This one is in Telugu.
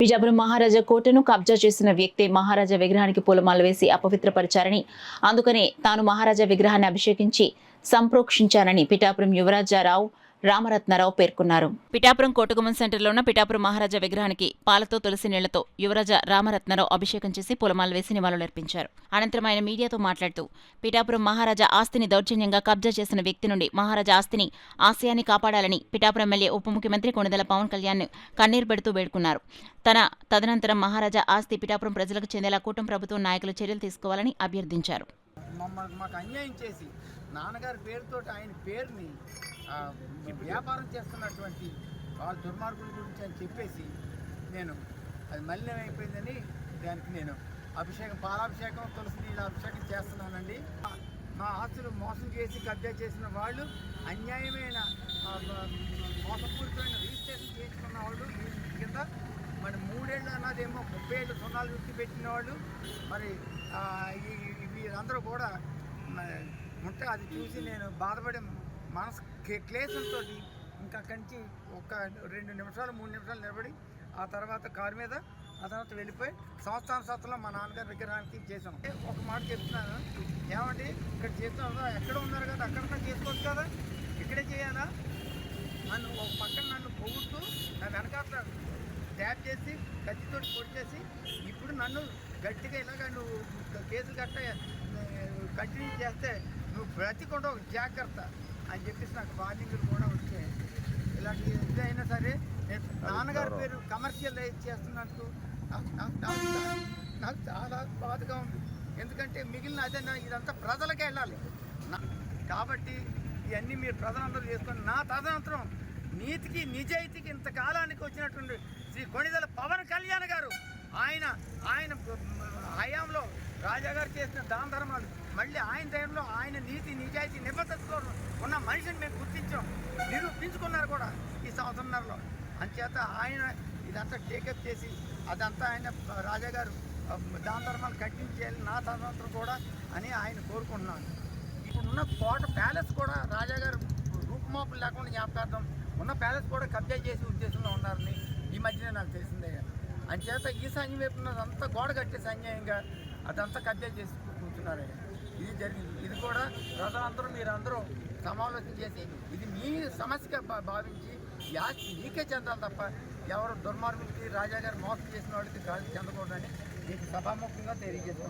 బిజాపురం మహారాజా కోటను కబ్జా చేసిన వ్యక్తి మహారాజా విగ్రహానికి పూలమాల వేసి అపవిత్రపరిచారని, అందుకనే తాను మహారాజా విగ్రహాన్ని అభిషేకించి సంప్రోక్షించానని పిఠాపురం యువరాజారావు రామరత్నారావు పేర్కొన్నారు. పిఠాపురం కోటగుమ్మం సెంటర్లో ఉన్న పిఠాపురం మహారాజా విగ్రహానికి పాలతో తులసి నీళ్లతో యువరాజా రామరత్నారావు అభిషేకం చేసి పూలమాల వేసి నివాళులర్పించారు. అనంతరం ఆయన మీడియాతో మాట్లాడుతూ, పిఠాపురం మహారాజా ఆస్తిని దౌర్జన్యంగా కబ్జా చేసిన వ్యక్తి నుండి మహారాజా ఆస్తిని ఆశయాన్ని కాపాడాలని పిఠాపురం ఎమ్మెల్యే ఉప ముఖ్యమంత్రి కొణిదెల పవన్ కళ్యాణ్ కన్నీరు పెడుతూ వేడుకున్నారు. తదనంతరం మహారాజా ఆస్తి పిఠాపురం ప్రజలకు చెందేలా కూటమి ప్రభుత్వం నాయకులు చర్యలు తీసుకోవాలని అభ్యర్థించారు. మాకు అన్యాయం చేసి నాన్నగారి పేరుతో ఆయన పేరుని వ్యాపారం చేస్తున్నటువంటి వాళ్ళ దుర్మార్గుల గురించి అని చెప్పేసి నేను అది మలినం అయిపోయిందని దానికి నేను పాలాభిషేకం తులసి నీళ్ళ అభిషేకం చేస్తున్నానండి. మా ఆస్తులు మోసం చేసి కబ్జా చేసిన వాళ్ళు, అన్యాయమైన మోసపూరితమైన రిజిస్ట్రేషన్ చేయించుకున్న వాళ్ళు కింద మరి 3 ఏళ్ళు అన్నదేమో 30 ఏళ్ళు సున్నాలు వృత్తి పెట్టిన వాళ్ళు మరి వీరందరూ కూడా ఉంటే అది చూసి నేను బాధపడే మనసు క్లేశంతో ఇంకా అక్కడి నుంచి ఒక 2 నిమిషాలు 3 నిమిషాలు నిలబడి ఆ తర్వాత కారు మీద ఆ తర్వాత వెళ్ళిపోయి సంస్థాన సత్తులో మా నాన్నగారి విగ్రహానికి చేసాం. ఒక మాట చెప్తున్నాను, ఏమంటే ఇక్కడ చేస్తాం ఎక్కడ ఉన్నారు కదా అక్కడ చేసుకోవచ్చు కదా, ఇక్కడే చేయాలా? నన్ను ఒక పక్కన నన్ను పొగుడుతూ నా వెనకాల ట్యాప్ చేసి కత్తితో పొడిచేసి ఇప్పుడు నన్ను గట్టిగా ఇలాగ నువ్వు కేసులు గట్ట కంటిన్యూ చేస్తే నువ్వు బ్రతికుండా ఒక జాగ్రత్త అని చెప్పేసి నాకు వార్నింగ్లు కూడా వచ్చాయి. ఇలాంటి ఇదైనా సరే నేను నాన్నగారి పేరు కమర్షియల్ చేస్తున్నట్టు నాకు చాలా బాధగా ఉంది. ఎందుకంటే మిగిలిన అదే ఇదంతా ప్రజలకే వెళ్ళాలి కాబట్టి ఇవన్నీ మీరు ప్రజలందరూ చేసుకొని నా తదనంతరం నీతికి నిజాయితీకి ఇంతకాలానికి వచ్చినటువంటి శ్రీ కొణిదెల పవన్ కళ్యాణ్ గారు ఆయన హయాంలో రాజాగారు చేసిన దాన ధర్మాలు మళ్ళీ ఆయన టైంలో ఆయన నీతి నిజాయితీ నిబద్ధతలో ఉన్న మనిషిని మేము గుర్తించాం, నిరూపించుకున్నారు కూడా ఈ సంవత్సరంలో. అంచేత ఆయన ఇదంతా టేకప్ చేసి అదంతా ఆయన రాజాగారు దాన ధర్మాలు కంటిన్యూ చేయాలి నా తదనంతరం కూడా అని ఆయన కోరుకుంటున్నాను. ఇప్పుడున్న కోట ప్యాలెస్ కూడా రాజాగారు రూపుమాపులు లేకుండా జ్ఞాపకార్థం ఉన్న ప్యాలెస్ కూడా కబ్జా చేసే ఉద్దేశంలో ఉన్నారని ఈ మధ్యనే నాకు తెలిసిందే. అంచేత ఈ సైన్యం వైపు ఉన్నదంతా గోడ కట్టేసి అన్యాయంగా అదంతా కబ్జా చేసి కూర్చున్నారు. ఇది జరిగింది. ఇది కూడా ప్రజలందరూ మీరందరూ సమాలోచన చేసి ఇది మీ సమస్యగా భావించి ఈ ఆస్తి మీకే చెందాలి తప్ప ఎవరు దుర్మార్గులకి రాజాగారు మోసం చేసిన వాళ్ళకి చెందకూడదని మీకు సభాముఖంగా తెలియజేస్తున్నాను.